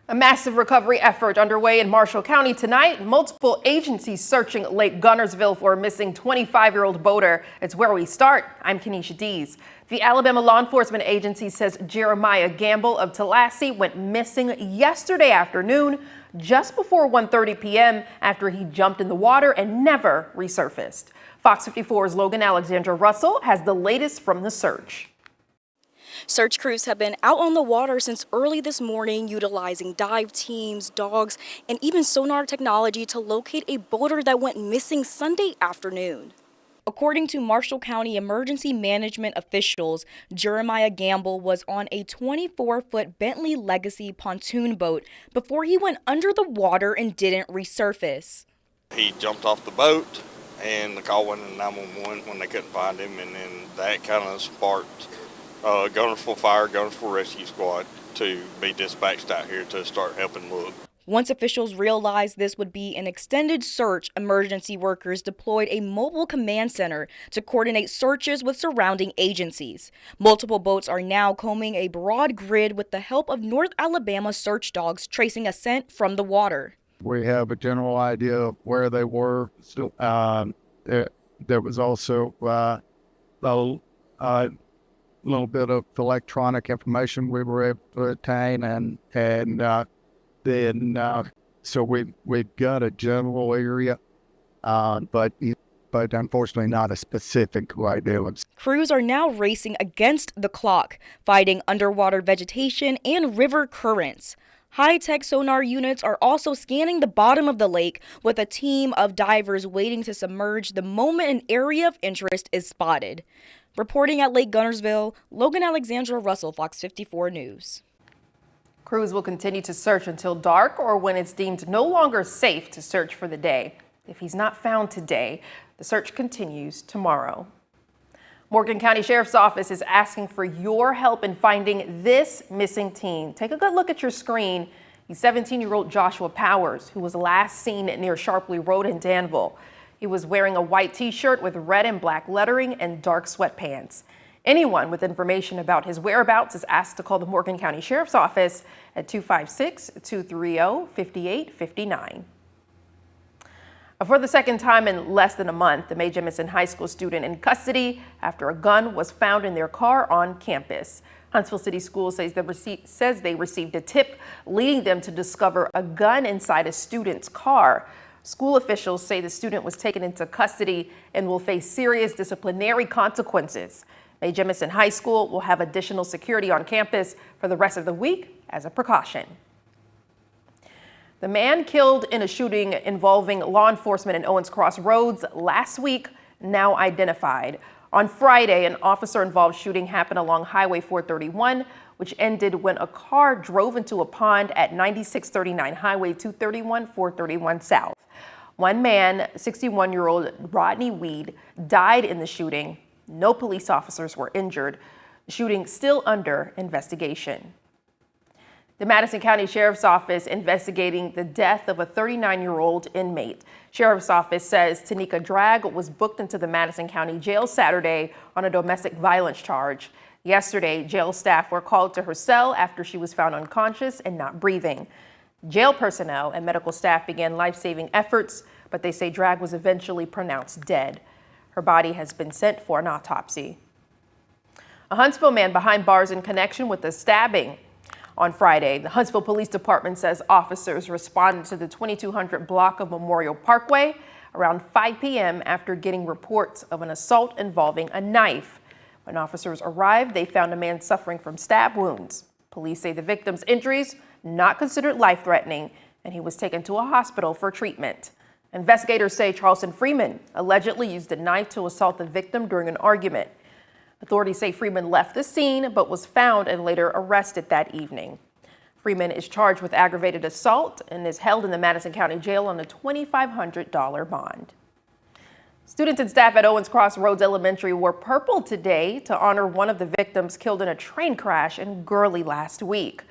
A massive recovery effort underway in Marshall County tonight. Multiple agencies searching Lake Gunnersville for a missing 25-year-old boater. It's where we start. I'm Kenesha Dees. The Alabama Law Enforcement Agency says Jeremiah Gamble of Tallahassee went missing yesterday afternoon just before 1:30 p.m. after he jumped in the water and never resurfaced. Fox 54's Logan Alexandra Russell has the latest from the search. Search crews have been out on the water since early this morning, utilizing dive teams, dogs, and even sonar technology to locate a boater that went missing Sunday afternoon. According to Marshall County emergency management officials, Jeremiah Gamble was on a 24-foot Bentley Legacy pontoon boat before he went under the water and didn't resurface. He jumped off the boat and the call went to 911 when they couldn't find him, and then that kind of sparked Gunnersville Fire, Gunnersville Rescue Squad to be dispatched out here to start helping look. Once officials realized this would be an extended search, emergency workers deployed a mobile command center to coordinate searches with surrounding agencies. Multiple boats are now combing a broad grid with the help of North Alabama search dogs tracing a scent from the water. We have a general idea of where they were. There was also a little bit of electronic information we were able to obtain, and then so we've got a general area, but unfortunately not a specific idea. Crews are now racing against the clock, fighting underwater vegetation and river currents. High-tech sonar units are also scanning the bottom of the lake, with a team of divers waiting to submerge the moment an area of interest is spotted. Reporting at Lake Gunnersville, Logan Alexandra Russell, Fox 54 News. Crews will continue to search until dark or when it's deemed no longer safe to search for the day. If he's not found today, the search continues tomorrow. Morgan County Sheriff's Office is asking for your help in finding this missing teen. Take a good look at your screen. He's 17-year-old Joshua Powers, who was last seen near Sharpley Road in Danville. He was wearing a white t-shirt with red and black lettering and dark sweatpants. Anyone with information about his whereabouts is asked to call the Morgan County Sheriff's Office at 256-230-5859. For the second time in less than a month, the Mae Jemison High School student in custody after a gun was found in their car on campus. Huntsville City Schools says they received a tip leading them to discover a gun inside a student's car. School officials say the student was taken into custody and will face serious disciplinary consequences. Mae Jemison High School will have additional security on campus for the rest of the week as a precaution. The man killed in a shooting involving law enforcement in Owens Cross Roads last week, now identified. On Friday, an officer-involved shooting happened along Highway 431, which ended when a car drove into a pond at 9639 Highway 231-431 South. One man, 61-year-old Rodney Weed, died in the shooting. No police officers were injured. The shooting still under investigation. The Madison County Sheriff's Office investigating the death of a 39-year-old inmate. Sheriff's Office says Tanika Drag was booked into the Madison County Jail Saturday on a domestic violence charge. Yesterday, jail staff were called to her cell after she was found unconscious and not breathing. Jail personnel and medical staff began life-saving efforts, but they say Drag was eventually pronounced dead. Her body has been sent for an autopsy. A Huntsville man behind bars in connection with the stabbing on Friday. The Huntsville Police Department says officers responded to the 2200 block of Memorial Parkway around 5 p.m. after getting reports of an assault involving a knife. When officers arrived, they found a man suffering from stab wounds. Police say the victim's injuries not considered life-threatening, and he was taken to a hospital for treatment. Investigators say Charleston Freeman allegedly used a knife to assault the victim during an argument. Authorities say Freeman left the scene but was found and later arrested that evening. Freeman is charged with aggravated assault and is held in the Madison County Jail on a $2,500 bond. Students and staff at Owens Cross Roads Elementary wore purple today to honor one of the victims killed in a train crash in Gurley last week.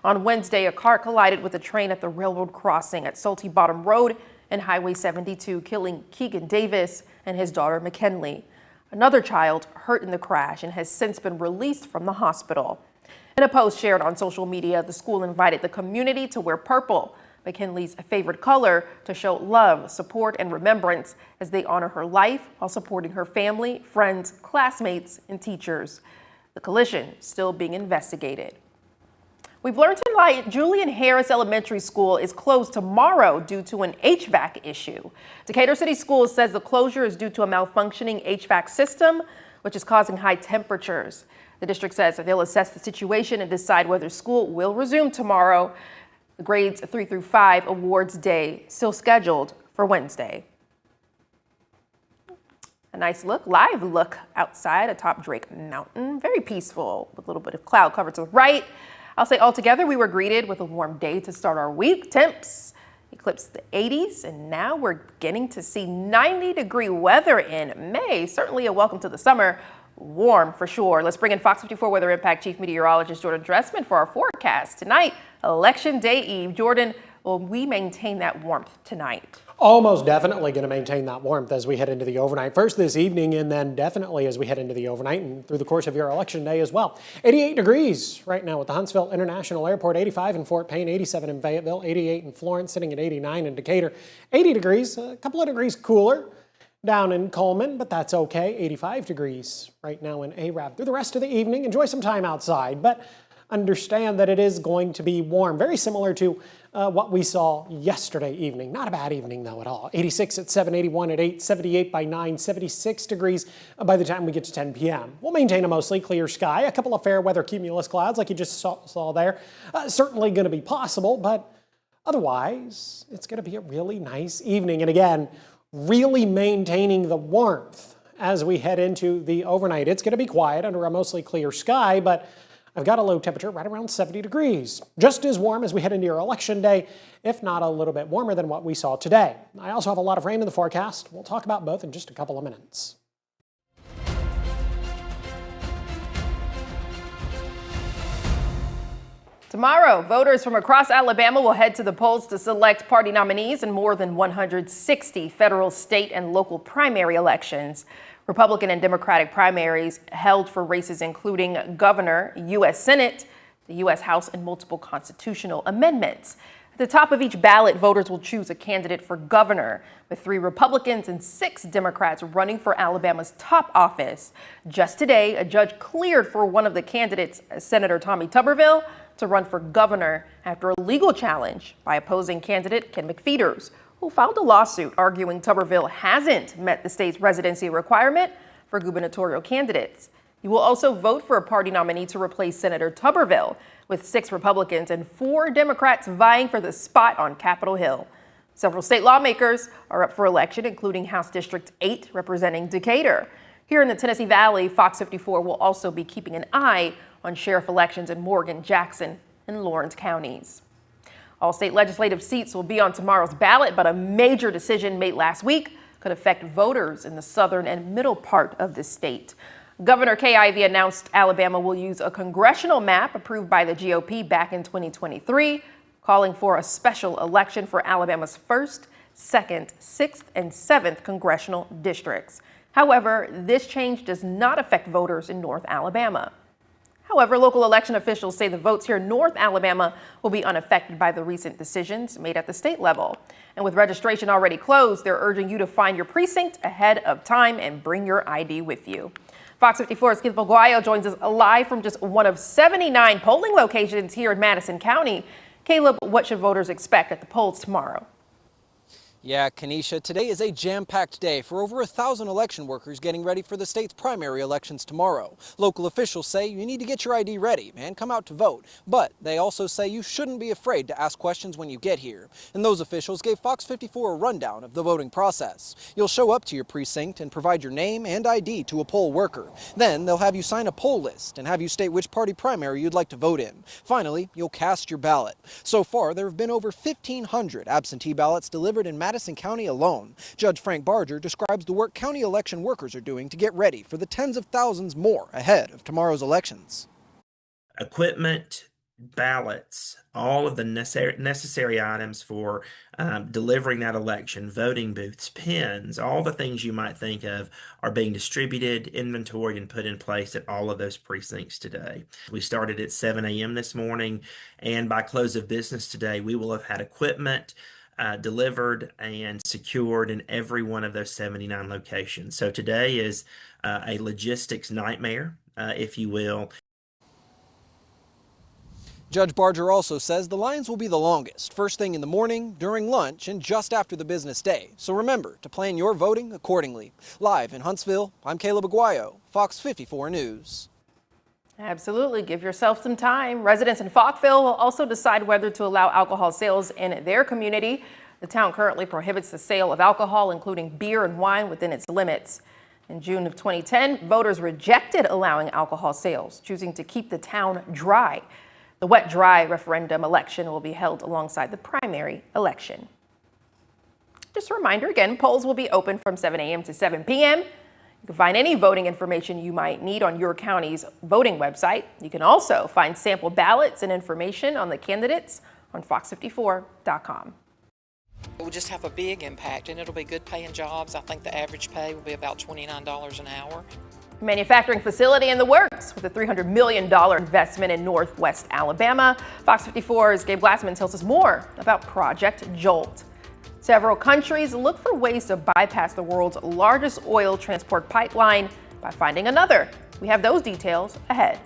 On Wednesday, a car collided with a train at the railroad crossing at Salty Bottom Road and Highway 72, killing Keegan Davis and his daughter McKinley. Another child hurt in the crash and has since been released from the hospital. In a post shared on social media, the school invited the community to wear purple, McKinley's favorite color, to show love, support, and remembrance as they honor her life while supporting her family, friends, classmates, and teachers. The collision still being investigated. We've learned tonight Julian Harris Elementary School is closed tomorrow due to an HVAC issue. Decatur City Schools says the closure is due to a malfunctioning HVAC system, which is causing high temperatures. The district says that they'll assess the situation and decide whether school will resume tomorrow. The grades 3 through 5 awards day still scheduled for Wednesday. A nice live look outside atop Drake Mountain. Very peaceful with a little bit of cloud cover to the right. I'll say altogether, we were greeted with a warm day to start our week. Temps eclipsed the 80s, and now we're getting to see 90-degree weather in May. Certainly a welcome to the summer. Warm for sure. Let's bring in Fox 54 Weather Impact Chief Meteorologist Jordan Dressman for our forecast. Tonight, Election Day Eve. Jordan, will we maintain that warmth tonight? Almost definitely going to maintain that warmth as we head into the overnight. First this evening, and then definitely as we head into the overnight and through the course of your election day as well. 88 degrees right now at the Huntsville International Airport, 85 in Fort Payne, 87 in Fayetteville, 88 in Florence, sitting at 89 in Decatur. 80 degrees, a couple of degrees cooler down in Coleman, but that's okay. 85 degrees right now in Arab. Through the rest of the evening, enjoy some time outside, but understand that it is going to be warm, very similar to what we saw yesterday evening. Not a bad evening, though, at all. 86 at 7, 81 at 8, 78 by 9, 76 degrees by the time we get to 10 p.m. We'll maintain a mostly clear sky, a couple of fair weather cumulus clouds like you just saw there. Certainly going to be possible, but otherwise, it's going to be a really nice evening. And again, really maintaining the warmth as we head into the overnight. It's going to be quiet under a mostly clear sky, but I've got a low temperature right around 70 degrees. Just as warm as we head into your election day, if not a little bit warmer than what we saw today. I also have a lot of rain in the forecast. We'll talk about both in just a couple of minutes. Tomorrow, voters from across Alabama will head to the polls to select party nominees in more than 160 federal, state, and local primary elections. Republican and Democratic primaries held for races including governor, U.S. Senate, the U.S. House, and multiple constitutional amendments. At the top of each ballot, voters will choose a candidate for governor, with 3 Republicans and 6 Democrats running for Alabama's top office. Just today, a judge cleared for one of the candidates, Senator Tommy Tuberville, to run for governor after a legal challenge by opposing candidate Ken McPheeters, who filed a lawsuit arguing Tuberville hasn't met the state's residency requirement for gubernatorial candidates. You will also vote for a party nominee to replace Senator Tuberville, with 6 Republicans and 4 Democrats vying for the spot on Capitol Hill. Several state lawmakers are up for election, including House District 8 representing Decatur. Here in the Tennessee Valley, Fox 54 will also be keeping an eye on sheriff elections in Morgan, Jackson, and Lawrence counties. All state legislative seats will be on tomorrow's ballot, but a major decision made last week could affect voters in the southern and middle part of the state. Governor Kay Ivey announced Alabama will use a congressional map approved by the GOP back in 2023, calling for a special election for Alabama's 1st, 2nd, 6th, and 7th congressional districts. However, this change does not affect voters in North Alabama. However, local election officials say the votes here in North Alabama will be unaffected by the recent decisions made at the state level. And with registration already closed, they're urging you to find your precinct ahead of time and bring your ID with you. Fox 54's Keith Boguayo joins us live from just one of 79 polling locations here in Madison County. Caleb, what should voters expect at the polls tomorrow? Yeah, Kanisha, today is a jam-packed day for over 1,000 election workers getting ready for the state's primary elections tomorrow. Local officials say you need to get your ID ready and come out to vote, but they also say you shouldn't be afraid to ask questions when you get here. And those officials gave Fox 54 a rundown of the voting process. You'll show up to your precinct and provide your name and ID to a poll worker. Then they'll have you sign a poll list and have you state which party primary you'd like to vote in. Finally, you'll cast your ballot. So far, there have been over 1,500 absentee ballots delivered in Madison County alone. Judge Frank Barger describes the work county election workers are doing to get ready for the tens of thousands more ahead of tomorrow's elections. Equipment, ballots, all of the necessary items for delivering that election, voting booths, pens, all the things you might think of are being distributed, inventoried, and put in place at all of those precincts today. We started at 7 a.m. this morning, and by close of business today, we will have had equipment delivered and secured in every one of those 79 locations. So today is a logistics nightmare, if you will. Judge Barger also says the lines will be the longest, first thing in the morning, during lunch, and just after the business day. So remember to plan your voting accordingly. Live in Huntsville, I'm Caleb Aguayo, Fox 54 News. Absolutely. Give yourself some time. Residents in Falkville will also decide whether to allow alcohol sales in their community. The town currently prohibits the sale of alcohol, including beer and wine, within its limits. In June of 2010, voters rejected allowing alcohol sales, choosing to keep the town dry. The wet-dry referendum election will be held alongside the primary election. Just a reminder, again, polls will be open from 7 a.m. to 7 p.m. You can find any voting information you might need on your county's voting website. You can also find sample ballots and information on the candidates on FOX54.com. It will just have a big impact, and it'll be good paying jobs. I think the average pay will be about $29 an hour. Manufacturing facility in the works with a $300 million investment in Northwest Alabama. Fox 54's Gabe Glassman tells us more about Project Jolt. Several countries look for ways to bypass the world's largest oil transport pipeline by finding another. We have those details ahead.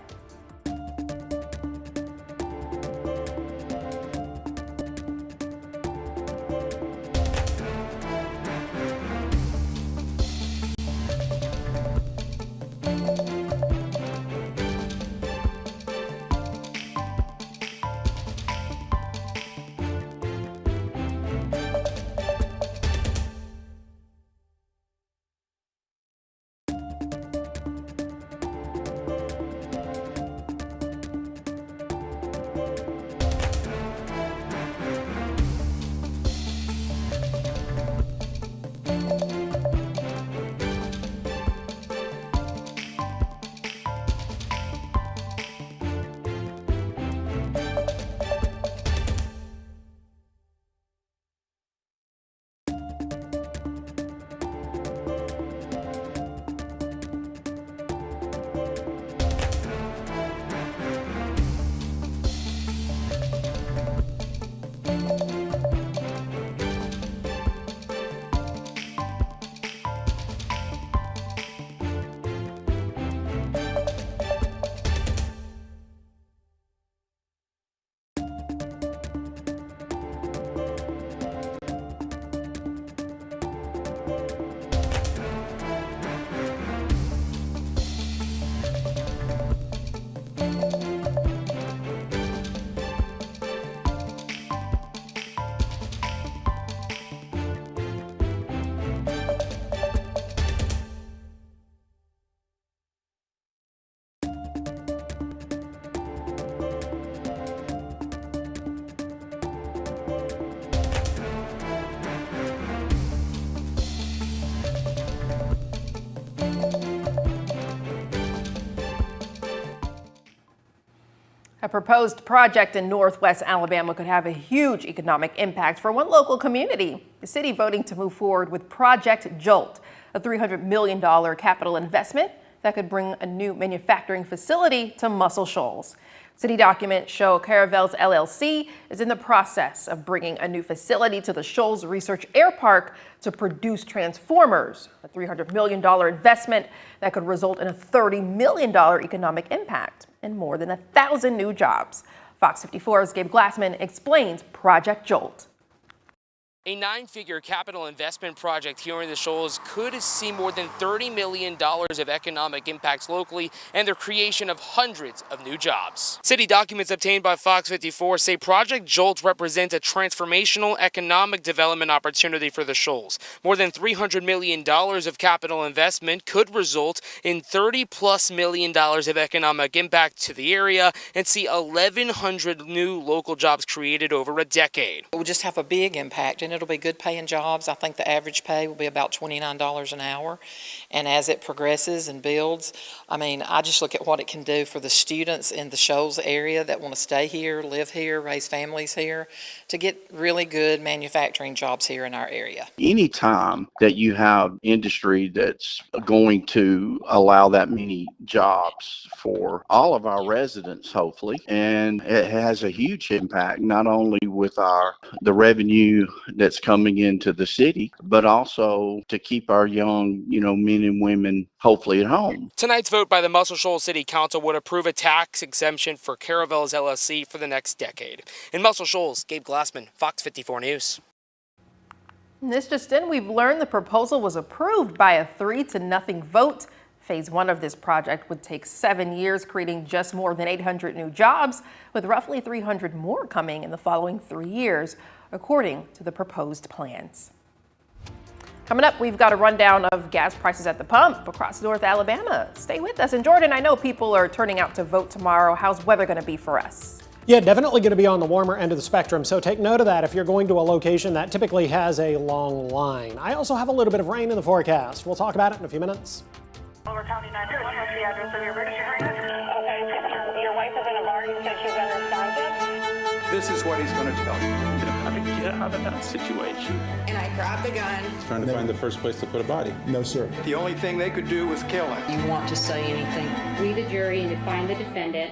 A proposed project in Northwest Alabama could have a huge economic impact for one local community. The city voting to move forward with Project Jolt, a $300 million capital investment that could bring a new manufacturing facility to Muscle Shoals. City documents show Caravels LLC is in the process of bringing a new facility to the Shoals Research Air Park to produce transformers, a $300 million investment that could result in a $30 million economic impact and more than 1,000 new jobs. Fox 54's Gabe Glassman explains Project Jolt. A 9-figure capital investment project here in the Shoals could see more than $30 million of economic impacts locally and the creation of hundreds of new jobs. City documents obtained by Fox 54 say Project Jolt represents a transformational economic development opportunity for the Shoals. More than $300 million of capital investment could result in $30+ million of economic impact to the area and see 1,100 new local jobs created over a decade. It will just have a big impact, and it'll be good paying jobs. I think the average pay will be about $29 an hour. And as it progresses and builds, I mean, I just look at what it can do for the students in the Shoals area that want to stay here, live here, raise families here, to get really good manufacturing jobs here in our area. Anytime that you have industry that's going to allow that many jobs for all of our residents, hopefully, and it has a huge impact, not only with the revenue that's coming into the city, but also to keep our young, men and women hopefully at home. Tonight's vote by the Muscle Shoals City Council would approve a tax exemption for Caravelles LLC for the next decade. In Muscle Shoals, Gabe Glassman, Fox 54 News. This just in, we've learned the proposal was approved by a 3-0 vote. Phase 1 of this project would take 7 years, creating just more than 800 new jobs, with roughly 300 more coming in the following 3 years, according to the proposed plans. Coming up, we've got a rundown of gas prices at the pump across North Alabama. Stay with us. And Jordan, I know people are turning out to vote tomorrow. How's weather going to be for us? Yeah, definitely going to be on the warmer end of the spectrum, so take note of that if you're going to a location that typically has a long line. I also have a little bit of rain in the forecast. We'll talk about it in a few minutes. Over County 911, what's the address of your emergency room? Okay, your wife is in a bar, you said she's unresponsive? This is what he's going to tell you. How to get out of that situation. And I grabbed the gun. Trying to find the first place to put a body. No, sir. The only thing they could do was kill him. You want to say anything? We, the jury, and to find the defendant.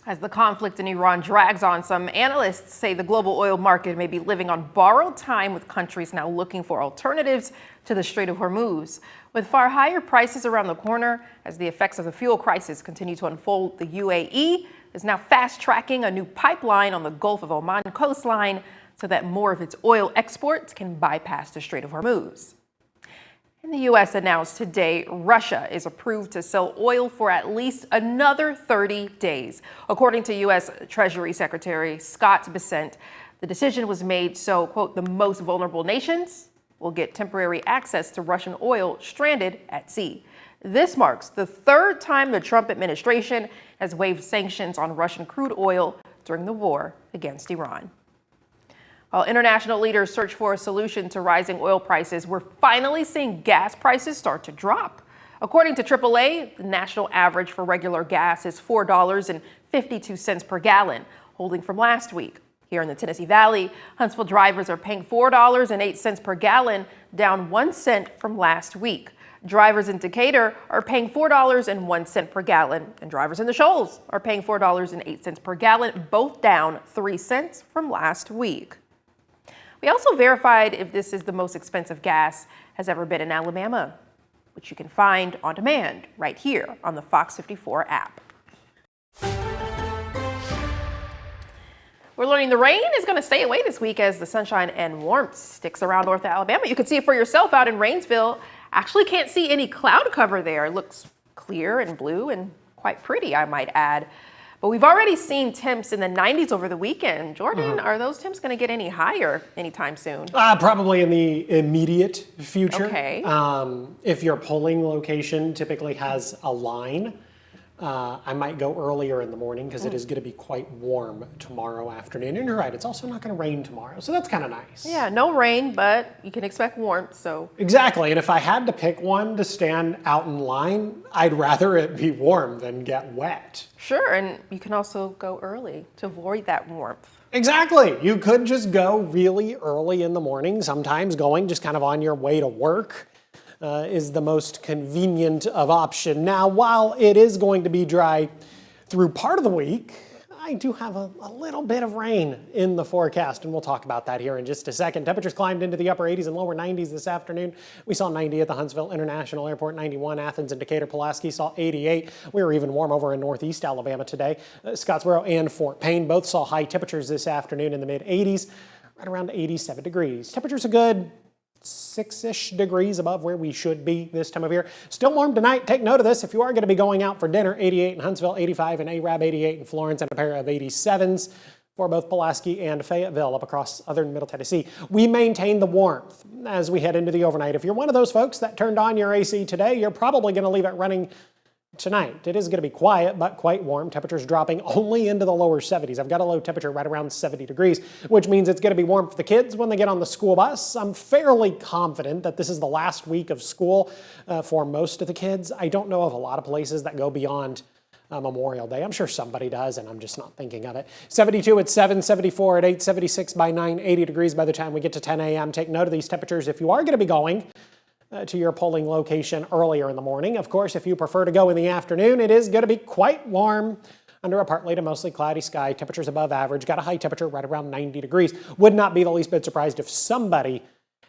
As the conflict in Iran drags on, some analysts say the global oil market may be living on borrowed time, with countries now looking for alternatives to the Strait of Hormuz. With far higher prices around the corner as the effects of the fuel crisis continue to unfold, the UAE is now fast-tracking a new pipeline on the Gulf of Oman coastline so that more of its oil exports can bypass the Strait of Hormuz. And the U.S. announced today Russia is approved to sell oil for at least another 30 days. According to U.S. Treasury Secretary Scott Bessent, the decision was made so, quote, the most vulnerable nations will get temporary access to Russian oil stranded at sea. This marks the third time the Trump administration has waived sanctions on Russian crude oil during the war against Iran. While international leaders search for a solution to rising oil prices, we're finally seeing gas prices start to drop. According to AAA, the national average for regular gas is $4.52 per gallon, holding from last week. Here in the Tennessee Valley, Huntsville drivers are paying $4.08 per gallon, down 1 cent from last week. Drivers in Decatur are paying $4.01 per gallon, and drivers in the Shoals are paying $4.08 per gallon, both down 3 cents from last week. We also verified if this is the most expensive gas has ever been in Alabama, which you can find on demand right here on the Fox 54 app. We're learning the rain is going to stay away this week as the sunshine and warmth sticks around North Alabama. You can see it for yourself out in Rainsville. Actually can't see any cloud cover there. It looks clear and blue and quite pretty, I might add. But we've already seen temps in the 90s over the weekend. Jordan, are those temps going to get any higher anytime soon? Probably in the immediate future. Okay. If your polling location typically has a line, I might go earlier in the morning because it is going to be quite warm tomorrow afternoon. And you're right, it's also not going to rain tomorrow, so that's kind of nice. Yeah, no rain, but you can expect warmth, so. Exactly, and if I had to pick one to stand out in line, I'd rather it be warm than get wet. Sure, and you can also go early to avoid that warmth. Exactly, you could just go really early in the morning, sometimes going just kind of on your way to work. Is the most convenient of option. Now, while it is going to be dry through part of the week, I do have a little bit of rain in the forecast, and we'll talk about that here in just a second. Temperatures climbed into the upper 80s and lower 90s this afternoon. We saw 90 at the Huntsville International Airport, 91 Athens and Decatur Pulaski saw 88. We were even warm over in northeast Alabama today. Scottsboro and Fort Payne both saw high temperatures this afternoon in the mid 80s, right around 87 degrees. Temperatures are good. 6-ish degrees above where we should be this time of year. Still warm tonight. Take note of this. If you are going to be going out for dinner, 88 in Huntsville, 85 in Arab, 88 in Florence, and a pair of 87s for both Pulaski and Fayetteville up across southern Middle Tennessee. We maintain the warmth as we head into the overnight. If you're one of those folks that turned on your AC today, you're probably going to leave it running tonight. It is going to be quiet, but quite warm. Temperatures dropping only into the lower 70s. I've got a low temperature right around 70 degrees, which means it's going to be warm for the kids when they get on the school bus. I'm fairly confident that this is the last week of school for most of the kids. I don't know of a lot of places that go beyond Memorial Day. I'm sure somebody does, and I'm just not thinking of it. 72 at 7, 74 at 8, 76 by 9, 80 degrees by the time we get to 10 a.m. Take note of these temperatures if you are going to be going to your polling location earlier in the morning. Of course, if you prefer to go in the afternoon, it is going to be quite warm under a partly to mostly cloudy sky. Temperatures above average. Got a high temperature right around 90 degrees. Would not be the least bit surprised if somebody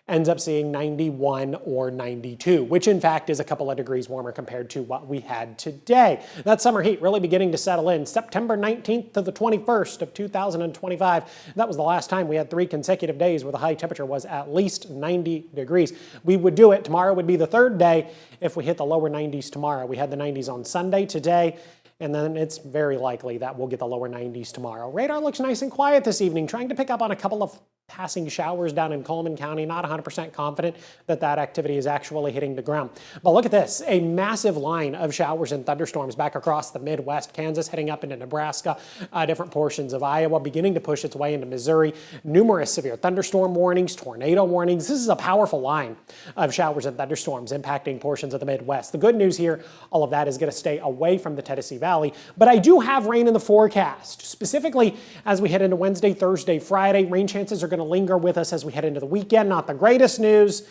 ends up seeing 91 or 92, which in fact is a couple of degrees warmer compared to what we had today. That summer heat really beginning to settle in. September 19th to the 21st of 2025. That was the last time we had 3 consecutive days where the high temperature was at least 90 degrees. We would do it. Tomorrow would be the third day if we hit the lower 90s tomorrow. We had the 90s on Sunday today, and then it's very likely that we'll get the lower 90s tomorrow. Radar looks nice and quiet this evening, trying to pick up on a couple of passing showers down in Coleman County. Not 100% confident that that activity is actually hitting the ground. But look at this, a massive line of showers and thunderstorms back across the Midwest, Kansas heading up into Nebraska, different portions of Iowa, beginning to push its way into Missouri. Numerous severe thunderstorm warnings, tornado warnings. This is a powerful line of showers and thunderstorms impacting portions of the Midwest. The good news here, all of that is going to stay away from the Tennessee Valley, but I do have rain in the forecast. Specifically, as we head into Wednesday, Thursday, Friday, rain chances are going to linger with us as we head into the weekend. Not the greatest news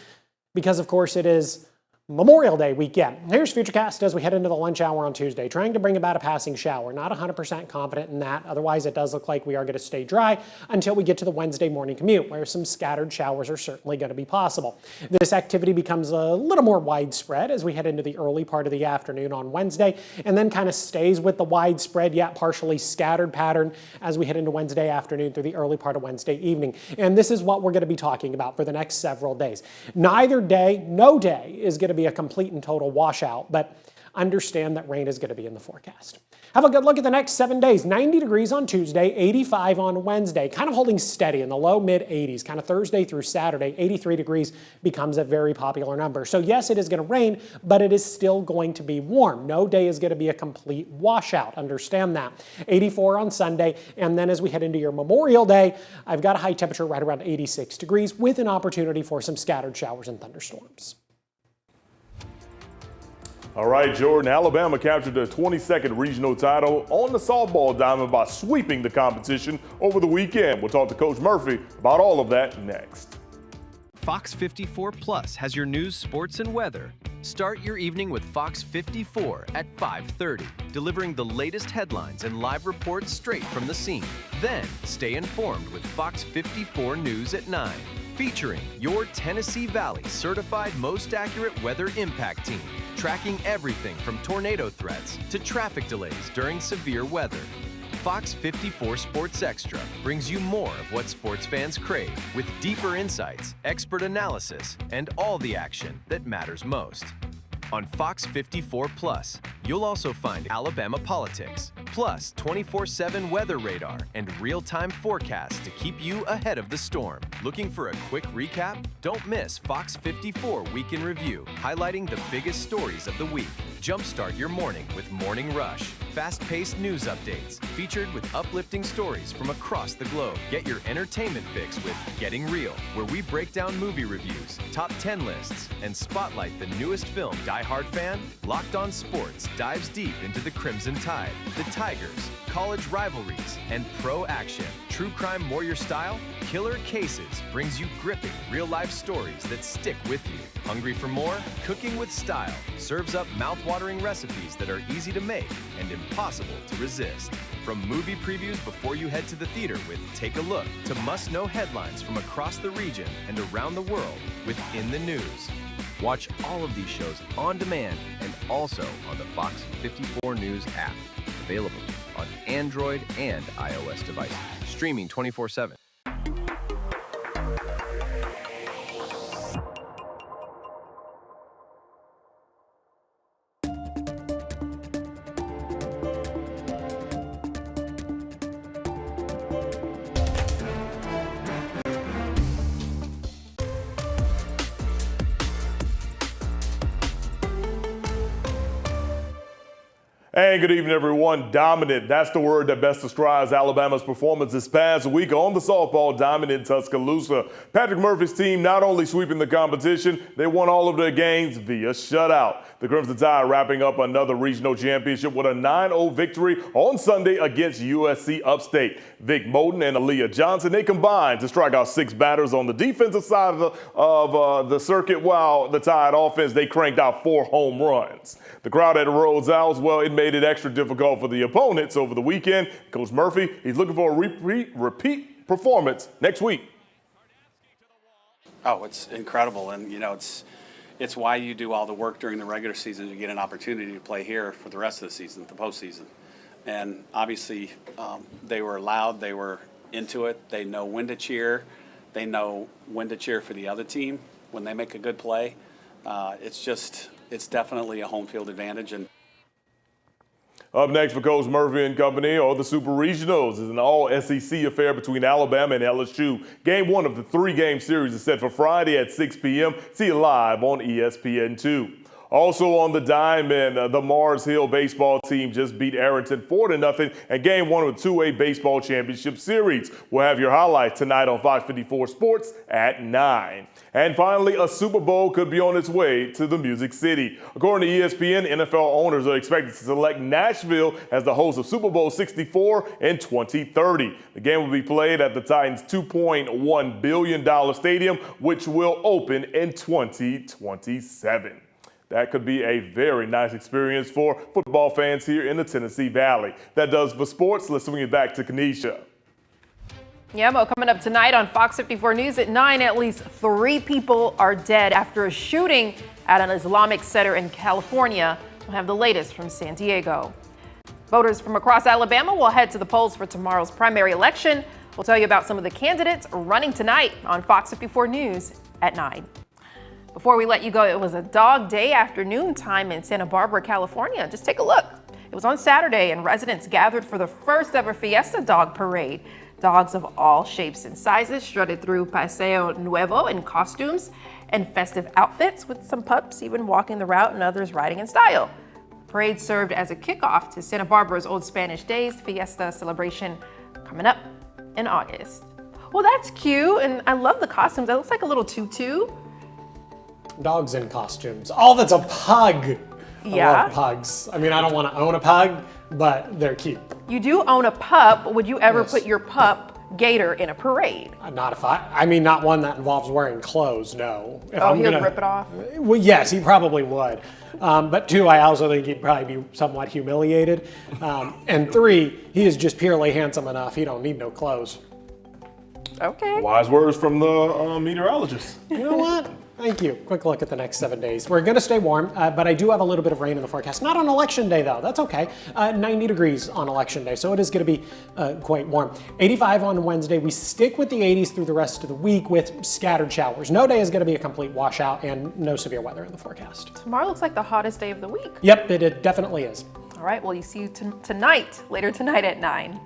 because, of course, it is Memorial Day weekend. Here's Futurecast as we head into the lunch hour on Tuesday, trying to bring about a passing shower. Not 100% confident in that. Otherwise, it does look like we are going to stay dry until we get to the Wednesday morning commute, where some scattered showers are certainly going to be possible. This activity becomes a little more widespread as we head into the early part of the afternoon on Wednesday, and then kind of stays with the widespread yet partially scattered pattern as we head into Wednesday afternoon through the early part of Wednesday evening. And this is what we're going to be talking about for the next several days. Neither day, no day, is going to be a complete and total washout, but understand that rain is going to be in the forecast. Have a good look at the next 7 days. 90 degrees on Tuesday, 85 on Wednesday, kind of holding steady in the low mid 80s, kind of Thursday through Saturday. 83 degrees becomes a very popular number. So yes, it is going to rain, but it is still going to be warm. No day is going to be a complete washout. Understand that. 84 on Sunday, and then as we head into your Memorial Day, I've got a high temperature right around 86 degrees with an opportunity for some scattered showers and thunderstorms. All right, Jordan, Alabama captured the 22nd regional title on the softball diamond by sweeping the competition over the weekend. We'll talk to Coach Murphy about all of that next. Fox 54 Plus has your news, sports, and weather. Start your evening with Fox 54 at 5:30, delivering the latest headlines and live reports straight from the scene. Then stay informed with Fox 54 News at 9, featuring your Tennessee Valley certified most accurate weather impact team, tracking everything from tornado threats to traffic delays during severe weather. Fox 54 Sports Extra brings you more of what sports fans crave, with deeper insights, expert analysis, and all the action that matters most. On Fox 54 Plus, you'll also find Alabama politics, plus 24/7 weather radar and real-time forecasts to keep you ahead of the storm. Looking for a quick recap? Don't miss Fox 54 Week in Review, highlighting the biggest stories of the week. Jumpstart your morning with Morning Rush, fast-paced news updates, featured with uplifting stories from across the globe. Get your entertainment fix with Getting Real, where we break down movie reviews, top 10 lists, and spotlight the newest film. Die Hard fan? Locked On Sports dives deep into the Crimson Tide, the Tigers, college rivalries, and pro action. True crime warrior style? Killer Cases brings you gripping real-life stories that stick with you. Hungry for more? Cooking with Style serves up mouth-watering recipes that are easy to make and impossible to resist. From movie previews before you head to the theater with Take a Look, to must-know headlines from across the region and around the world with In the News. Watch all of these shows on demand and also on the Fox 54 News app. Available on Android and iOS devices. Streaming 24/7. And good evening, everyone. Dominant, that's the word that best describes Alabama's performance this past week on the softball diamond in Tuscaloosa. Patrick Murphy's team not only sweeping the competition, they won all of their games via shutout. The Crimson Tide wrapping up another regional championship with a 9-0 victory on Sunday against USC Upstate. Vic Moden and Aaliyah Johnson, they combined to strike out 6 batters on the defensive side of the circuit, while the Tide offense, they cranked out 4 home runs. The crowd at Rhodes Owls, well, it made it extra difficult for the opponents over the weekend. Coach Murphy, he's looking for a repeat performance next week. Oh, it's incredible, and it's why you do all the work during the regular season to get an opportunity to play here for the rest of the season, the postseason. And obviously, they were loud, they were into it, they know when to cheer, they know when to cheer for the other team when they make a good play. It's definitely a home field advantage. And up next for Coach Murphy and company, or the Super Regionals, is an all-SEC affair between Alabama and LSU. Game 1 of the 3-game series is set for Friday at 6 p.m. See it live on ESPN2. Also on the diamond, the Mars Hill baseball team just beat Arrington 4-0 in Game 1 of the 2A Baseball Championship Series. We'll have your highlights tonight on Fox 54 Sports at 9. And finally, a Super Bowl could be on its way to the Music City. According to ESPN, NFL owners are expected to select Nashville as the host of Super Bowl 64 in 2030. The game will be played at the Titans' $2.1 billion stadium, which will open in 2027. That could be a very nice experience for football fans here in the Tennessee Valley. That does for sports. Let's swing it back to Kanisha. Yeah, Mo, coming up tonight on Fox 54 News at 9, at least 3 people are dead after a shooting at an Islamic center in California. We'll have the latest from San Diego. Voters from across Alabama will head to the polls for tomorrow's primary election. We'll tell you about some of the candidates running tonight on Fox 54 News at 9. Before we let you go, it was a dog day afternoon time in Santa Barbara, California. Just take a look. It was on Saturday, and residents gathered for the first ever Fiesta Dog Parade. Dogs of all shapes and sizes strutted through Paseo Nuevo in costumes and festive outfits, with some pups even walking the route and others riding in style. The parade served as a kickoff to Santa Barbara's Old Spanish Days Fiesta celebration coming up in August. Well, that's cute, and I love the costumes. That looks like a little tutu. Dogs in costumes. Oh, that's a pug. Yeah. I love pugs. I mean, I don't want to own a pug, but they're cute. You do own a pup. Would you ever put your pup, Gator, in a parade? Not if not one that involves wearing clothes, no. If he would rip it off? Well, yes, he probably would. But 2, I also think he'd probably be somewhat humiliated. And 3, he is just purely handsome enough. He don't need no clothes. Okay. Wise words from the meteorologist. You know what? Thank you. Quick look at the next 7 days. We're going to stay warm, but I do have a little bit of rain in the forecast. Not on election day, though. That's okay. 90 degrees on election day, so it is going to be quite warm. 85 on Wednesday. We stick with the 80s through the rest of the week with scattered showers. No day is going to be a complete washout and no severe weather in the forecast. Tomorrow looks like the hottest day of the week. Yep, it definitely is. All right, well, you see you tonight, later tonight at 9.